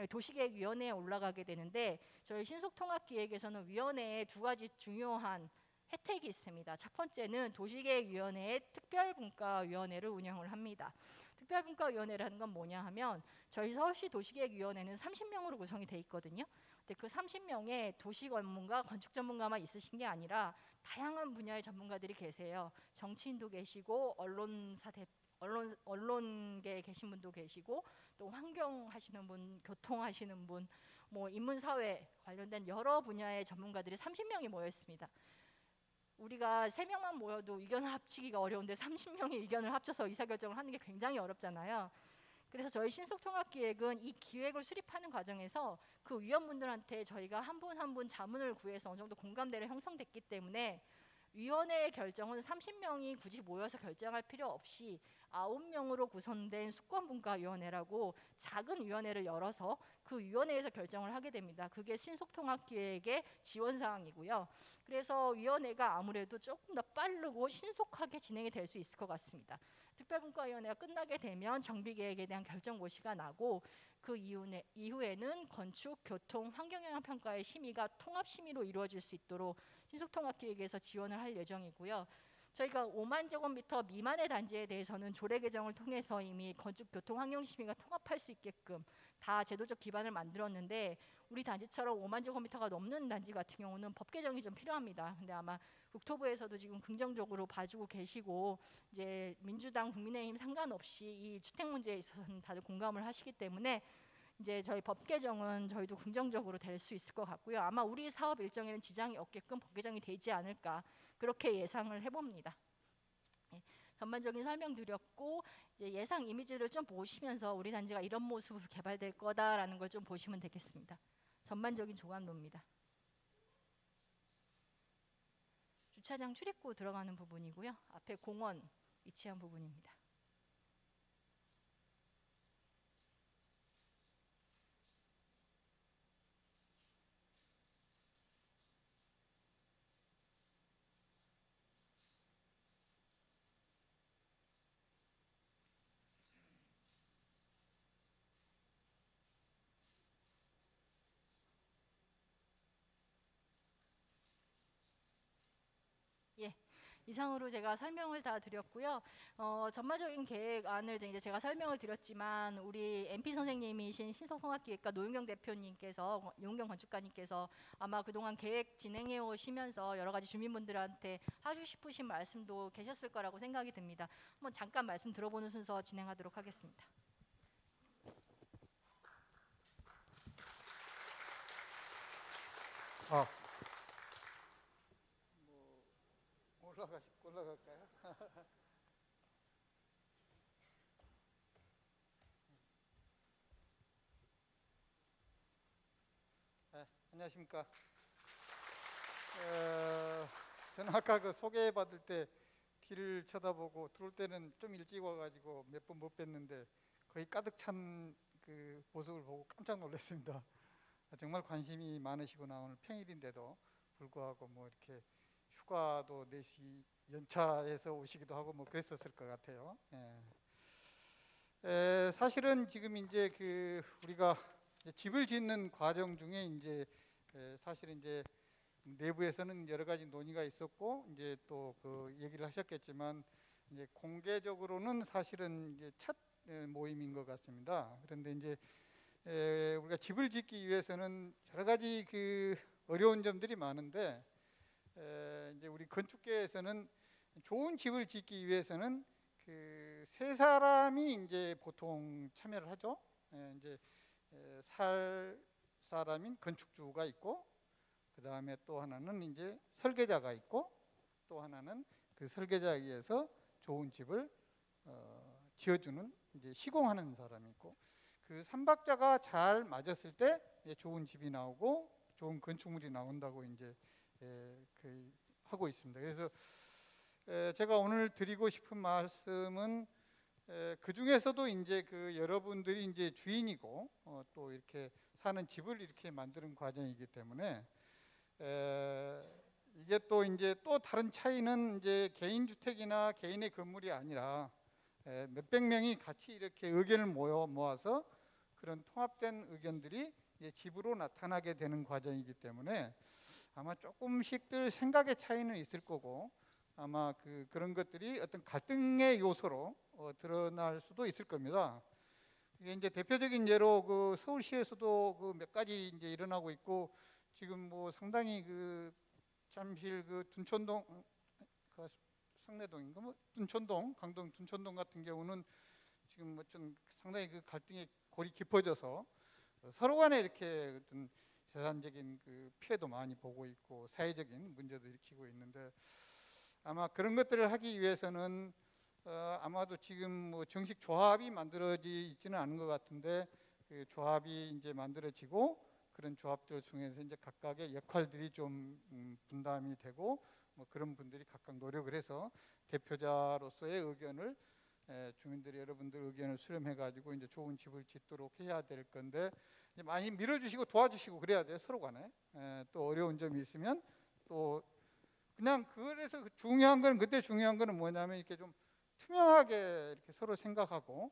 도시계획위원회에 올라가게 되는데, 저희 신속통합기획에서는 위원회에 두 가지 중요한 혜택이 있습니다. 첫 번째는 도시계획위원회의 특별분과위원회를 운영을 합니다. 특별분과위원회라는 건 뭐냐 하면, 저희 서울시 도시계획위원회는 30명으로 구성이 돼 있거든요. 근데 그 30명의 도시 전문가, 건축 전문가만 있으신 게 아니라 다양한 분야의 전문가들이 계세요. 정치인도 계시고 언론계에 계신 분도 계시고, 또 환경 하시는 분, 교통 하시는 분, 뭐 인문사회 관련된 여러 분야의 전문가들이 30명이 모여 있습니다. 우리가 3명만 모여도 의견을 합치기가 어려운데 30명의 의견을 합쳐서 의사결정을 하는 게 굉장히 어렵잖아요. 그래서 저희 신속통합기획은 이 기획을 수립하는 과정에서 그 위원분들한테 저희가 한 분 한 분 자문을 구해서 어느 정도 공감대를 형성됐기 때문에 위원회의 결정은 30명이 굳이 모여서 결정할 필요 없이 9명으로 구성된 수권분과위원회라고 작은 위원회를 열어서 그 위원회에서 결정을 하게 됩니다. 그게 신속통합기획의 지원사항이고요. 그래서 위원회가 아무래도 조금 더 빠르고 신속하게 진행이 될 수 있을 것 같습니다. 특별분과위원회가 끝나게 되면 정비계획에 대한 결정 고시가 나고, 그 이후에는 건축, 교통, 환경영향평가의 심의가 통합심의로 이루어질 수 있도록 신속통합기획에서 지원을 할 예정이고요. 저희가 5만 제곱미터 미만의 단지에 대해서는 조례 개정을 통해서 이미 건축, 교통, 환경심의가 통합할 수 있게끔 다 제도적 기반을 만들었는데, 우리 단지처럼 5만 제곱미터가 넘는 단지 같은 경우는 법 개정이 좀 필요합니다. 근데 아마 국토부에서도 지금 긍정적으로 봐주고 계시고, 이제 민주당, 국민의힘 상관없이 이 주택 문제에 있어서는 다들 공감을 하시기 때문에 이제 저희 법 개정은 저희도 긍정적으로 될 수 있을 것 같고요. 아마 우리 사업 일정에는 지장이 없게끔 법 개정이 되지 않을까 그렇게 예상을 해봅니다. 전반적인 설명드렸고, 이제 예상 이미지를 좀 보시면서 우리 단지가 이런 모습으로 개발될 거다라는 걸 좀 보시면 되겠습니다. 전반적인 조감도입니다. 주차장 출입구 들어가는 부분이고요. 앞에 공원 위치한 부분입니다. 예, 이상으로 제가 설명을 다 드렸고요. 전반적인 계획안을 이제 제가 설명을 드렸지만, 우리 MP 선생님이신 신속통합기획과 노윤경 대표님께서, 노윤경 건축가님께서 아마 그동안 계획 진행해 오시면서 여러 가지 주민분들한테 하고 싶으신 말씀도 계셨을 거라고 생각이 듭니다. 한번 잠깐 말씀 들어보는 순서 진행하도록 하겠습니다. 올라갈까요? 안녕하십니까. 저는 아까 그 소개받을 때 뒤를 쳐다보고 들어올 때는 좀 일찍 와가지고 몇 번 못 뵀는데 거의 가득 찬 그 모습을 보고 깜짝 놀랐습니다. 정말 관심이 많으시구나. 오늘 평일인데도 불구하고 뭐 이렇게 휴가도 내시 연차해서 오시기도 하고 뭐 그랬었을 것 같아요. 사실은 지금 이제 그 우리가 이제 집을 짓는 과정 중에 이제 사실 이제 내부에서는 여러 가지 논의가 있었고 이제 또 그 얘기를 하셨겠지만 이제 공개적으로는 사실은 이제 첫 모임인 것 같습니다. 그런데 이제 우리가 집을 짓기 위해서는 여러 가지 그 어려운 점들이 많은데 이제 우리 건축계에서는 좋은 집을 짓기 위해서는 그 세 사람이 이제 보통 참여를 하죠. 이제 살 사람인 건축주가 있고, 그 다음에 또 하나는 이제 설계자가 있고, 또 하나는 그 설계자에 의해서 좋은 집을 지어주는 이제 시공하는 사람이 있고, 그 삼박자가 잘 맞았을 때 좋은 집이 나오고 좋은 건축물이 나온다고 이제 그 하고 있습니다. 그래서 제가 오늘 드리고 싶은 말씀은 그 중에서도 이제 그 여러분들이 이제 주인이고 또 이렇게 사는 집을 이렇게 만드는 과정이기 때문에 이게 또 이제 또 다른 차이는 이제 개인 주택이나 개인의 건물이 아니라 몇백 명이 같이 이렇게 의견을 모아서 그런 통합된 의견들이 이제 집으로 나타나게 되는 과정이기 때문에 아마 조금씩들 생각의 차이는 있을 거고 아마 그런 것들이 어떤 갈등의 요소로 드러날 수도 있을 겁니다. 이게 이제 대표적인 예로 그 서울시에서도 그 몇 가지 이제 일어나고 있고 지금 뭐 상당히 그 잠실 그 둔촌동 그 상내동인가 뭐 둔촌동 강동 둔촌동 같은 경우는 지금 뭐 좀 상당히 그 갈등의 골이 깊어져서 서로 간에 이렇게 어떤 재산적인 그 피해도 많이 보고 있고 사회적인 문제도 일으키고 있는데 아마 그런 것들을 하기 위해서는 아마도 지금 뭐 정식 조합이 만들어지 있지는 않은 것 같은데 그 조합이 이제 만들어지고 그런 조합들 중에서 이제 각각의 역할들이 좀 분담이 되고 뭐 그런 분들이 각각 노력을 해서 대표자로서의 의견을 주민들이 여러분들 의견을 수렴해 가지고 이제 좋은 집을 짓도록 해야 될 건데 이제 많이 밀어주시고 도와주시고 그래야 돼요. 서로 간에 또 어려운 점이 있으면 또 그냥 그래서 중요한 건 그때 중요한 거는 뭐냐면 이렇게 좀 투명하게 이렇게 서로 생각하고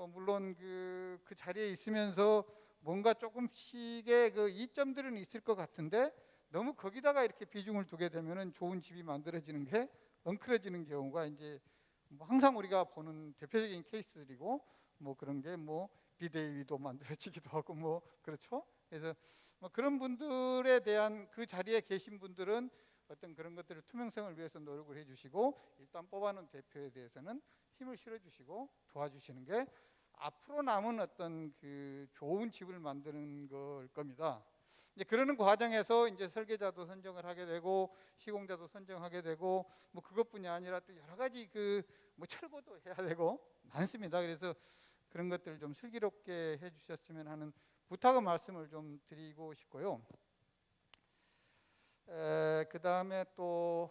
물론 그 자리에 있으면서 뭔가 조금씩의 그 이점들은 있을 것 같은데 너무 거기다가 이렇게 비중을 두게 되면은 좋은 집이 만들어지는 게 엉클어지는 경우가 이제 뭐 항상 우리가 보는 대표적인 케이스들이고 뭐 그런 게 뭐 비대위도 만들어지기도 하고 뭐 그렇죠. 그래서 뭐 그런 분들에 대한 그 자리에 계신 분들은 어떤 그런 것들을 투명성을 위해서 노력을 해주시고 일단 뽑아놓은 대표에 대해서는 힘을 실어주시고 도와주시는 게 앞으로 남은 어떤 그 좋은 집을 만드는 걸 겁니다. 이제 그러는 과정에서 이제 설계자도 선정을 하게 되고 시공자도 선정하게 되고 뭐 그것뿐이 아니라 또 여러 가지 그 뭐 철거도 해야 되고 많습니다. 그래서 그런 것들을 좀 슬기롭게 해주셨으면 하는 부탁의 말씀을 좀 드리고 싶고요. 그 다음에 또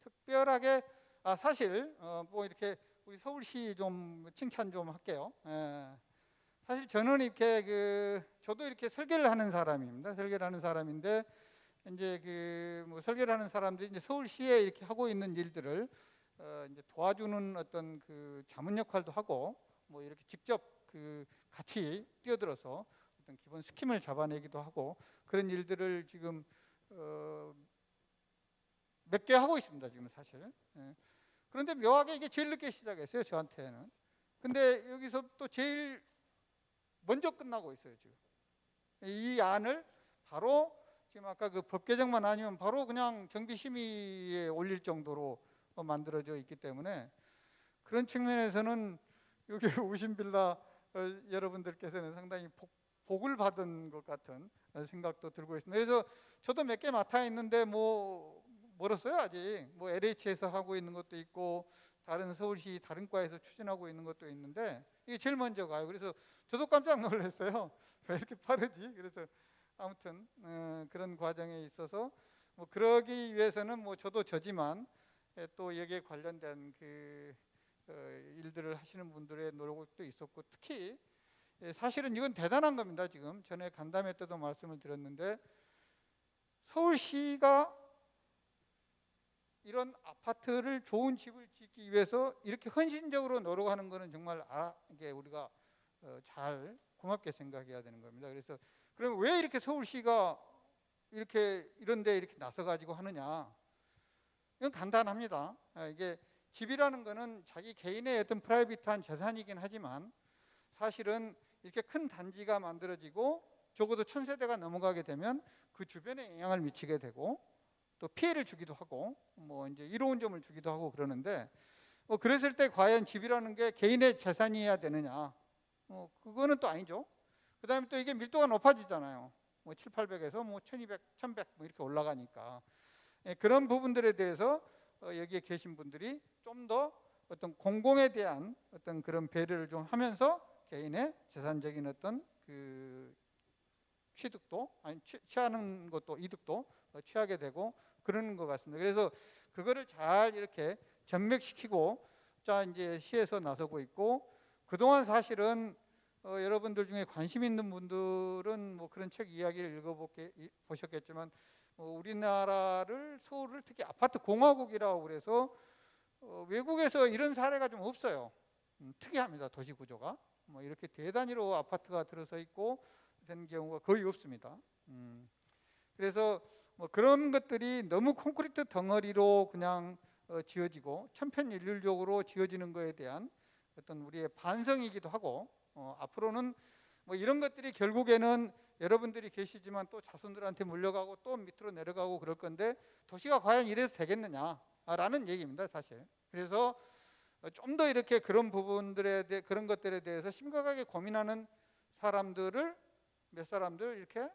특별하게 사실 뭐 이렇게 우리 서울시 좀 칭찬 좀 할게요. 사실 저는 이렇게 저도 이렇게 설계를 하는 사람입니다. 설계를 하는 사람인데 이제 뭐 설계를 하는 사람들이 이제 서울시에 이렇게 하고 있는 일들을 이제 도와주는 어떤 그 자문 역할도 하고 뭐 이렇게 직접 같이 뛰어들어서 어떤 기본 스킴을 잡아내기도 하고 그런 일들을 지금 몇 개 하고 있습니다. 지금 사실. 그런데 묘하게 이게 제일 늦게 시작했어요. 저한테는. 근데 여기서 또 제일 먼저 끝나고 있어요. 지금 이 안을 바로 지금 아까 그 법 개정만 아니면 바로 그냥 정비심의에 올릴 정도로 만들어져 있기 때문에 그런 측면에서는 여기 오신 빌라 여러분들께서는 상당히 복을 받은 것 같은 생각도 들고 있습니다. 그래서 저도 몇 개 맡아 있는데 뭐 멀었어요. 아직 뭐 LH에서 하고 있는 것도 있고 다른 서울시 다른 과에서 추진하고 있는 것도 있는데 이게 제일 먼저 가요. 그래서 저도 깜짝 놀랐어요. 왜 이렇게 빠르지? 그래서 아무튼 그런 과정에 있어서 뭐 그러기 위해서는 뭐 저도 저지만 또 여기에 관련된 그 일들을 하시는 분들의 노력도 있었고, 특히 사실은 이건 대단한 겁니다. 지금 전에 간담회 때도 말씀을 드렸는데, 서울시가 이런 아파트를 좋은 집을 짓기 위해서 이렇게 헌신적으로 노력하는 것은 정말 이게 우리가 잘 고맙게 생각해야 되는 겁니다. 그래서 그럼 왜 이렇게 서울시가 이렇게 이런데 이렇게 나서 가지고 하느냐? 이건 간단합니다. 이게 집이라는 거는 자기 개인의 어떤 프라이빗한 재산이긴 하지만, 사실은 이렇게 큰 단지가 만들어지고 적어도 1000세대가 넘어가게 되면 그 주변에 영향을 미치게 되고 또 피해를 주기도 하고 뭐 이제 이로운 점을 주기도 하고 그러는데, 그랬을 때 과연 집이라는 게 개인의 재산이어야 되느냐? 그거는 또 아니죠. 그다음에 또 이게 밀도가 높아지잖아요. 뭐 7, 800에서 뭐 1200, 1100 뭐 이렇게 올라가니까, 그런 부분들에 대해서 여기에 계신 분들이 좀 더 어떤 공공에 대한 어떤 그런 배려를 좀 하면서 개인의 재산적인 어떤 그 취득도 아니 취하는 것도 이득도 취하게 되고 그러는 것 같습니다. 그래서 그거를 잘 이렇게 전맥시키고 자 이제 시에서 나서고 있고, 그동안 사실은 여러분들 중에 관심 있는 분들은 뭐 그런 책 이야기를 읽어보셨겠지만, 우리나라를 서울을 특히 아파트 공화국이라고 그래서 외국에서 이런 사례가 좀 없어요. 특이합니다. 도시 구조가 뭐 이렇게 대단위로 아파트가 들어서 있고 된 경우가 거의 없습니다. 그래서 뭐 그런 것들이 너무 콘크리트 덩어리로 그냥 지어지고 천편일률적으로 지어지는 거에 대한 어떤 우리의 반성이기도 하고, 앞으로는 뭐 이런 것들이 결국에는 여러분들이 계시지만 또 자손들한테 물려가고 또 밑으로 내려가고 그럴 건데, 도시가 과연 이래서 되겠느냐라는 얘기입니다, 사실. 그래서 좀 더 이렇게 그런 부분들에 대해 그런 것들에 대해서 심각하게 고민하는 사람들을 몇 사람들 이렇게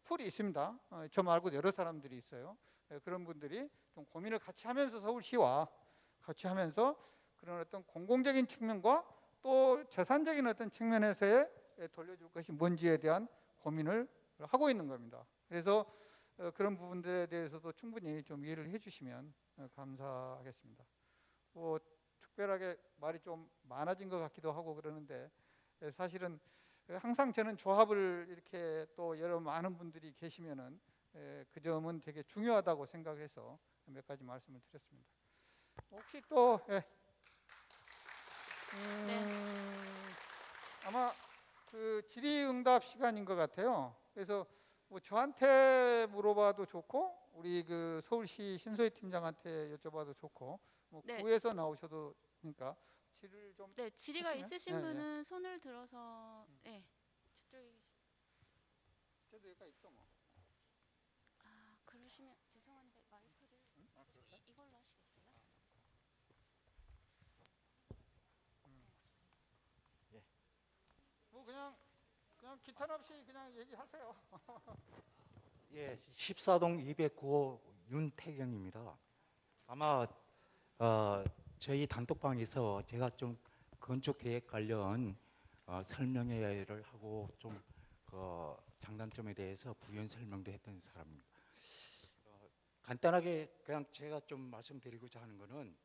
풀이 있습니다. 저 말고 여러 사람들이 있어요. 그런 분들이 좀 고민을 같이 하면서 서울시와 같이 하면서 그런 어떤 공공적인 측면과 또 재산적인 어떤 측면에서의 돌려줄 것이 뭔지에 대한 고민을 하고 있는 겁니다. 그래서 그런 부분들에 대해서도 충분히 좀 이해를 해주시면 감사하겠습니다. 뭐 특별하게 말이 좀 많아진 것 같기도 하고 그러는데, 사실은 항상 저는 조합을 이렇게 또 여러 많은 분들이 계시면은 그 점은 되게 중요하다고 생각해서 몇 가지 말씀을 드렸습니다. 혹시 또 아마 그 질의응답 시간인 것 같아요. 그래서 뭐 저한테 물어봐도 좋고 우리 그 서울시 신소희 팀장한테 여쭤봐도 좋고 뭐 네. 구에서 나오셔도 그러니까 질의를 좀 네, 질의가 하시면? 있으신 예, 분은 손을 들어서 저쪽에 저도 여기가 있죠 뭐. 그러시면 죄송한데 마이크를 이걸로 하시겠어요? 뭐 그냥 기탄 없이 그냥 얘기하세요. 예, 14동 209호 윤태경입니다. 아마 저희 단톡방에서 제가 좀 건축 계획 관련 설명회를 하고 좀 그 장단점에 대해서 부연 설명도 했던 사람입니다. 간단하게 그냥 제가 좀 말씀드리고자 하는 거는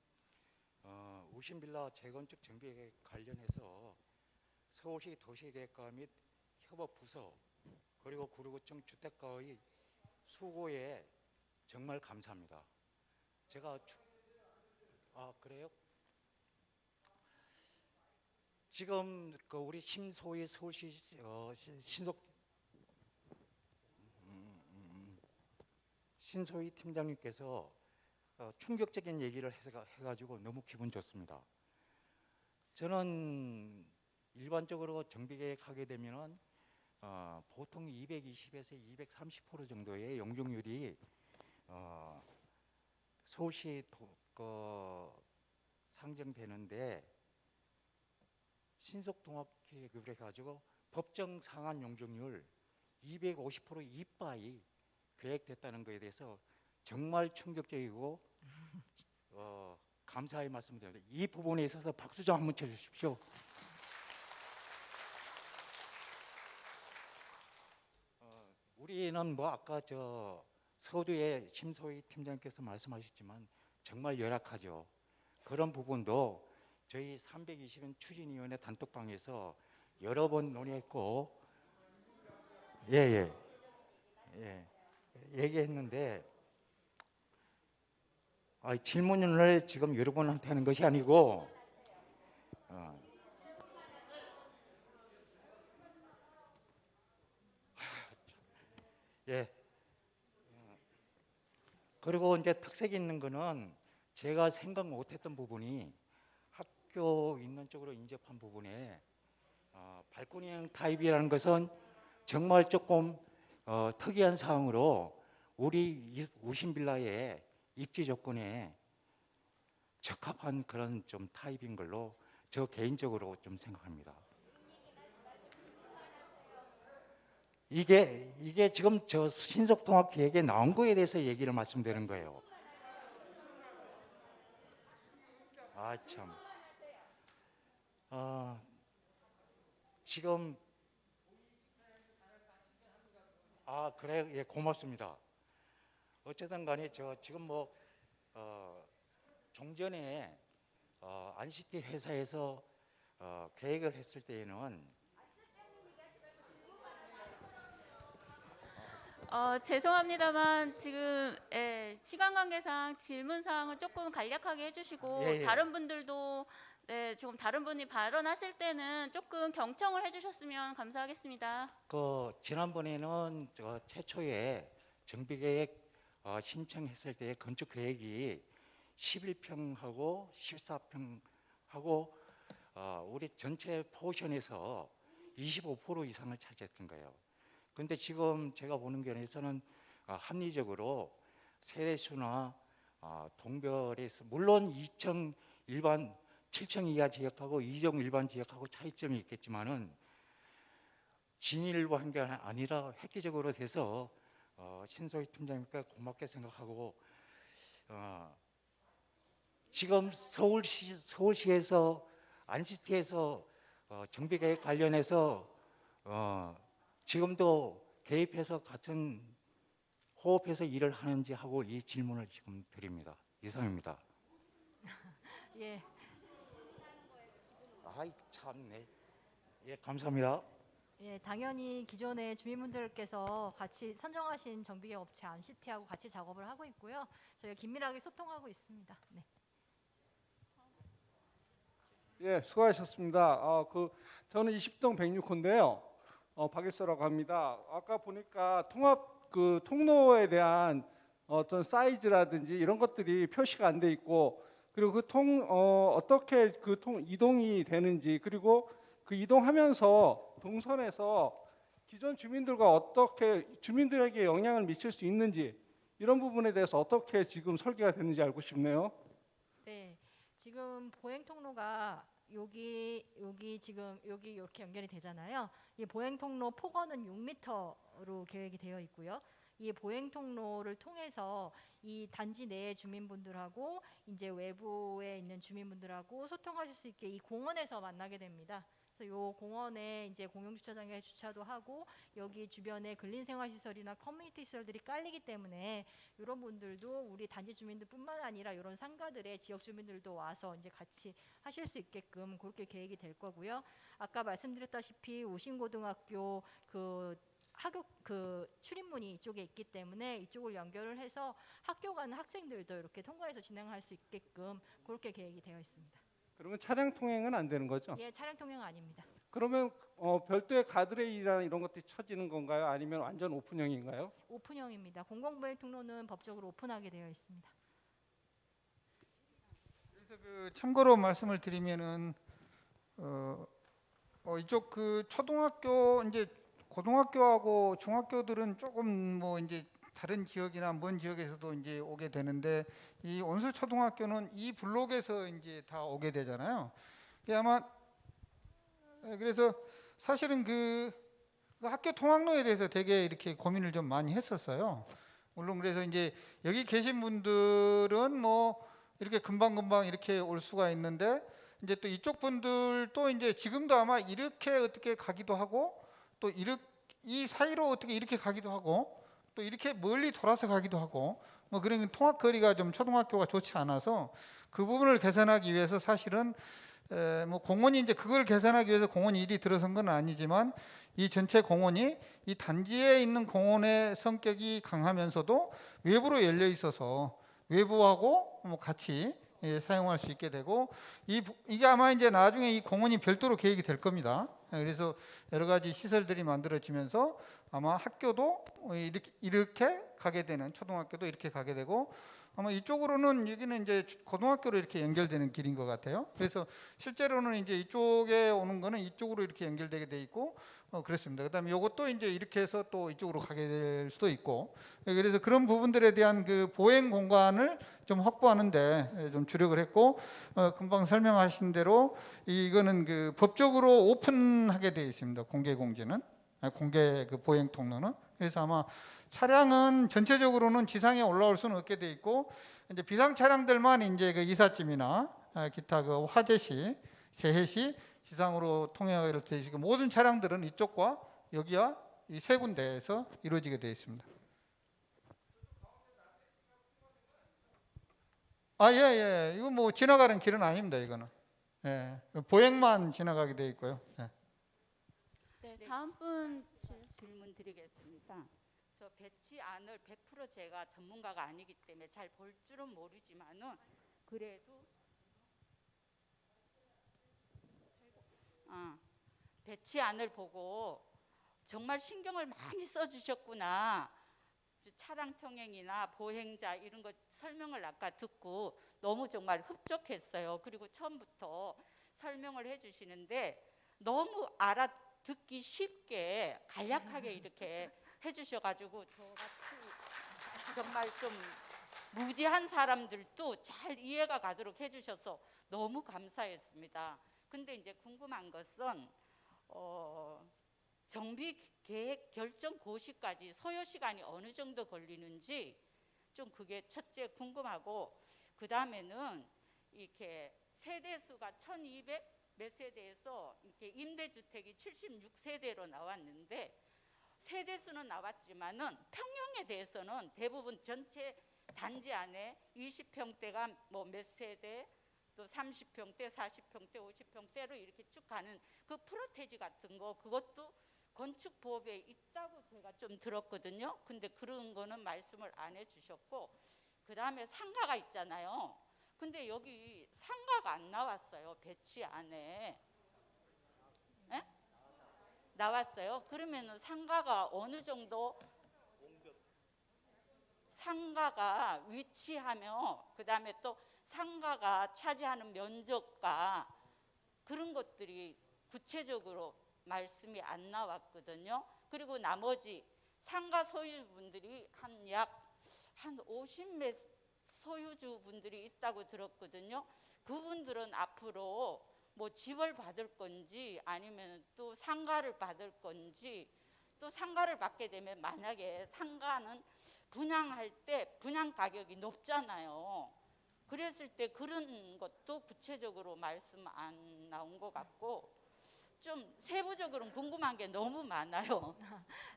우신빌라 재건축 정비 관련해서 서울시 도시계획과 및 협업부서 그리고 구로구청 주택가의 수고에 정말 감사합니다. 제가 그래요? 지금 그 우리 심소희 서울시 신소희 팀장님께서 충격적인 얘기를 해가지고 너무 기분 좋습니다. 저는 일반적으로 정비계획하게 되면은 보통 220에서 230% 정도의 용적률이 서울시 상정되는데, 신속통합계획을 해가지고 법정 상한 용적률 250% 이빠이 계획됐다는 것에 대해서 정말 충격적이고 감사의 말씀을 드립니다. 이 부분에 있어서 박수 좀 한번 쳐주십시오. 우리는 뭐 아까 저 서두에 심소희 팀장께서 말씀하셨지만 정말 열악하죠. 그런 부분도 저희 320인 추진위원회 단톡방에서 여러 번 논의했고, 예예 얘기했는데, 질문을 지금 여러분한테 하는 것이 아니고, 예. 그리고 이제 특색이 있는 거는 제가 생각 못했던 부분이 학교 있는 쪽으로 인접한 부분에 발코니형 타입이라는 것은 정말 조금 특이한 사항으로 우리 우신빌라의 입지 조건에 적합한 그런 좀 타입인 걸로 저 개인적으로 좀 생각합니다. 이게 지금 저 신속통합 계획에 나온 거에 대해서 얘기를 말씀드리는 거예요. 참. 지금 그래, 예, 고맙습니다. 어쨌든 간에 저 지금 뭐 종전에 안시티 회사에서 계획을 했을 때에는 죄송합니다만 지금 시간 관계상 질문 사항을 조금 간략하게 해주시고 예. 다른 분들도 조금 다른 분이 발언하실 때는 조금 경청을 해주셨으면 감사하겠습니다. 지난번에는 최초에 정비계획 신청했을 때 건축 계획이 11평하고 14평하고 우리 전체 포션에서 25% 이상을 차지했던 거예요. 근데 지금 제가 보는 견해에서는 합리적으로 세대수나 동별에서 물론 2층 일반 7층 이하 지역하고 2종 일반 지역하고 차이점이 있겠지만은 진일보한 게 아니라 획기적으로 돼서 신소희 팀장님께 고맙게 생각하고 지금 서울시에서 안시티에서 정비계획 관련해서 지금도 개입해서 같은 호흡해서 일을 하는지 하고 이 질문을 지금 드립니다. 이상입니다. 예. 참네. 예, 감사합니다. 예, 당연히 기존의 주민분들께서 같이 선정하신 정비계 업체 안시티하고 같이 작업을 하고 있고요. 저희가 긴밀하게 소통하고 있습니다. 네. 예, 수고하셨습니다. 저는 20동 106호인데요. 박일서라고 합니다. 아까 보니까 통합 통로에 대한 어떤 사이즈라든지 이런 것들이 표시가 안 돼 있고, 그리고 어떻게 이동이 되는지, 그리고 그 이동하면서 동선에서 기존 주민들과 어떻게 주민들에게 영향을 미칠 수 있는지, 이런 부분에 대해서 어떻게 지금 설계가 되는지 알고 싶네요. 네, 지금 보행 통로가 여기 지금 여기 이렇게 연결이 되잖아요. 이 보행 통로 폭언은 6m로 계획이 되어 있고요. 이 보행 통로를 통해서 이 단지 내의 주민분들하고 이제 외부에 있는 주민분들하고 소통하실 수 있게 이 공원에서 만나게 됩니다. 그래서 이 공원에 이제 공영 주차장에 주차도 하고 여기 주변에 근린생활시설이나 커뮤니티 시설들이 깔리기 때문에 이런 분들도 우리 단지 주민들뿐만 아니라 이런 상가들의 지역 주민들도 와서 이제 같이 하실 수 있게끔 그렇게 계획이 될 거고요. 아까 말씀드렸다시피 우신고등학교 학교 출입문이 이쪽에 있기 때문에 이쪽을 연결을 해서 학교 가는 학생들도 이렇게 통과해서 진행할 수 있게끔 그렇게 계획이 되어 있습니다. 그러면 차량 통행은 안 되는 거죠? 예, 차량 통행 아닙니다. 그러면 별도의 가드레일이나 이런 것들이 쳐지는 건가요? 아니면 완전 오픈형인가요? 오픈형입니다. 공공보행 통로는 법적으로 오픈하게 되어 있습니다. 그래서 참고로 말씀을 드리면은 이쪽 초등학교 이제 고등학교하고 중학교들은 조금 뭐 이제 다른 지역이나 먼 지역에서도 이제 오게 되는데 이 온수 초등학교는 이 블록에서 이제 다 오게 되잖아요. 그래서 사실은 그 학교 통학로에 대해서 되게 이렇게 고민을 좀 많이 했었어요. 물론 그래서 이제 여기 계신 분들은 뭐 이렇게 금방금방 이렇게 올 수가 있는데 이제 또 이쪽 분들도 이제 지금도 아마 이렇게 어떻게 가기도 하고 또 이 사이로 어떻게 이렇게 가기도 하고 또 이렇게 멀리 돌아서 가기도 하고 뭐 그런 통학 거리가 좀 초등학교가 좋지 않아서 그 부분을 개선하기 위해서 사실은 뭐 공원이 이제 그걸 개선하기 위해서 공원이 일이 들어선 건 아니지만 이 전체 공원이 이 단지에 있는 공원의 성격이 강하면서도 외부로 열려 있어서 외부하고 뭐 같이 사용할 수 있게 되고 이게 아마 이제 나중에 이 공원이 별도로 계획이 될 겁니다. 그래서 여러 가지 시설들이 만들어지면서 아마 학교도 이렇게 가게 되는 초등학교도 이렇게 가게 되고 아마 이쪽으로는 여기는 이제 고등학교로 이렇게 연결되는 길인 것 같아요. 그래서 실제로는 이제 이쪽에 오는 거는 이쪽으로 이렇게 연결되게 돼 있고 그렇습니다. 그다음에 이것도 이제 이렇게 해서 또 이쪽으로 가게 될 수도 있고 그래서 그런 부분들에 대한 그 보행 공간을 좀 확보하는데 좀 주력을 했고 금방 설명하신 대로 이거는 그 법적으로 오픈하게 되어 있습니다. 공개 공지는 공개 그 보행 통로는 그래서 아마 차량은 전체적으로는 지상에 올라올 수는 없게 돼 있고 이제 비상 차량들만 이제 그 이삿짐이나 기타 그 화재 시, 재해 시 지상으로 통행하게 되어 있고 모든 차량들은 이쪽과 여기와 이 세 군데에서 이루어지게 되어 있습니다. 예. 이거 뭐 지나가는 길은 아닙니다. 이거는 보행만 지나가게 되어 있고요. 네, 다음 분 질문 드리겠습니다. 저 배치안을 100% 제가 전문가가 아니기 때문에 잘 볼 줄은 모르지만은 그래도 배치안을 보고 정말 신경을 많이 써주셨구나. 차량 통행이나 보행자 이런 거 설명을 아까 듣고 너무 정말 흡족했어요. 그리고 처음부터 설명을 해주시는데 너무 알아듣기 쉽게 간략하게 이렇게 해주셔가지고 저같이 정말 좀 무지한 사람들도 잘 이해가 가도록 해주셔서 너무 감사했습니다. 근데 이제 궁금한 것은 정비 계획 결정 고시까지 소요 시간이 어느 정도 걸리는지 좀 그게 첫째 궁금하고 그 다음에는 이렇게 세대 수가 1200 몇 세대에서 이렇게 임대주택이 76세대로 나왔는데 세대 수는 나왔지만은 평형에 대해서는 대부분 전체 단지 안에 20평대가 뭐 몇 세대 또 30평대, 40평대, 50평대로 이렇게 쭉 가는 그 프로테지 같은 거 그것도 건축법에 있다고 제가 좀 들었거든요. 근데 그런 거는 말씀을 안 해주셨고 그 다음에 상가가 있잖아요. 근데 여기 상가가 안 나왔어요. 배치 안에. 에? 나왔어요? 그러면 상가가 어느 정도 상가가 위치하며 그 다음에 또 상가가 차지하는 면적과 그런 것들이 구체적으로 말씀이 안 나왔거든요. 그리고 나머지 상가 소유분들이 한 50몇 소유주분들이 있다고 들었거든요. 그분들은 앞으로 뭐 집을 받을 건지 아니면 또 상가를 받을 건지 또 상가를 받게 되면 만약에 상가는 분양할 때 분양 가격이 높잖아요. 그랬을 때 그런 것도 구체적으로 말씀 안 나온 것 같고 좀 세부적으로는 궁금한 게 너무 많아요.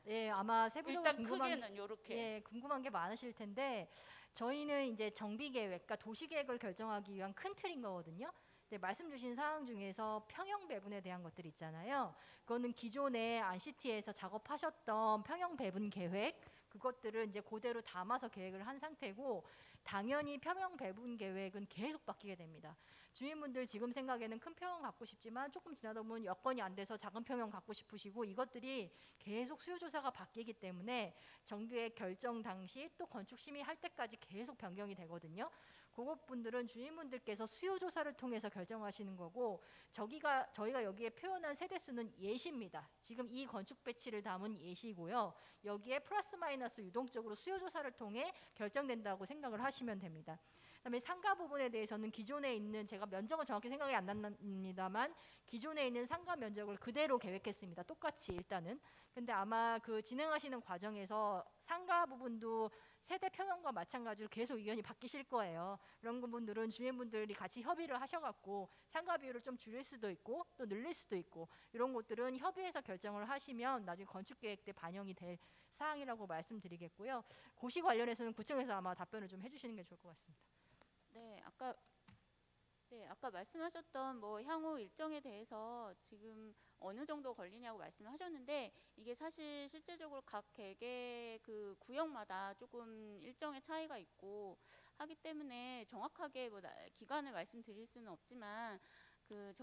네, 아마 세부적으로 일단 크게는 이렇게. 궁금한 게 많으실 텐데 저희는 이제 정비 계획과 도시 계획을 결정하기 위한 큰 틀인 거거든요. 근데 말씀 주신 사항 중에서 평형 배분에 대한 것들 있잖아요. 그거는 기존에 안시티에서 작업하셨던 평형 배분 계획 그것들을 이제 그대로 담아서 계획을 한 상태고 당연히 평형 배분 계획은 계속 바뀌게 됩니다. 주민분들 지금 생각에는 큰 평형 갖고 싶지만 조금 지나다 보면 여건이 안 돼서 작은 평형 갖고 싶으시고 이것들이 계속 수요조사가 바뀌기 때문에 정비의 결정 당시 또 건축심의 할 때까지 계속 변경이 되거든요. 그것분들은 주민분들께서 수요조사를 통해서 결정하시는 거고 저희가 여기에 표현한 세대수는 예시입니다. 지금 이 건축 배치를 담은 예시고요. 여기에 플러스 마이너스 유동적으로 수요조사를 통해 결정된다고 생각을 하시면 됩니다. 그다음에 상가 부분에 대해서는 기존에 있는 제가 면적은 정확히 생각이 안 납니다만 기존에 있는 상가 면적을 그대로 계획했습니다. 똑같이 일단은. 근데 아마 그 진행하시는 과정에서 상가 부분도 세대 평형과 마찬가지로 계속 의견이 바뀌실 거예요. 그런 분들은 주민분들이 같이 협의를 하셔갖고 참가 비율을 좀 줄일 수도 있고 또 늘릴 수도 있고 이런 것들은 협의해서 결정을 하시면 나중에 건축계획 때 반영이 될 사항이라고 말씀드리겠고요. 고시 관련해서는 구청에서 아마 답변을 좀 해주시는 게 좋을 것 같습니다. 네, 아까 말씀하셨던 뭐 향후 일정에 대해서 지금 어느 정도 걸리냐고 말씀하셨는데 이게 사실 실제적으로 각 개개 그 구역마다 조금 일정의 차이가 있고 하기 때문에 정확하게 뭐 기간을 말씀드릴 수는 없지만 그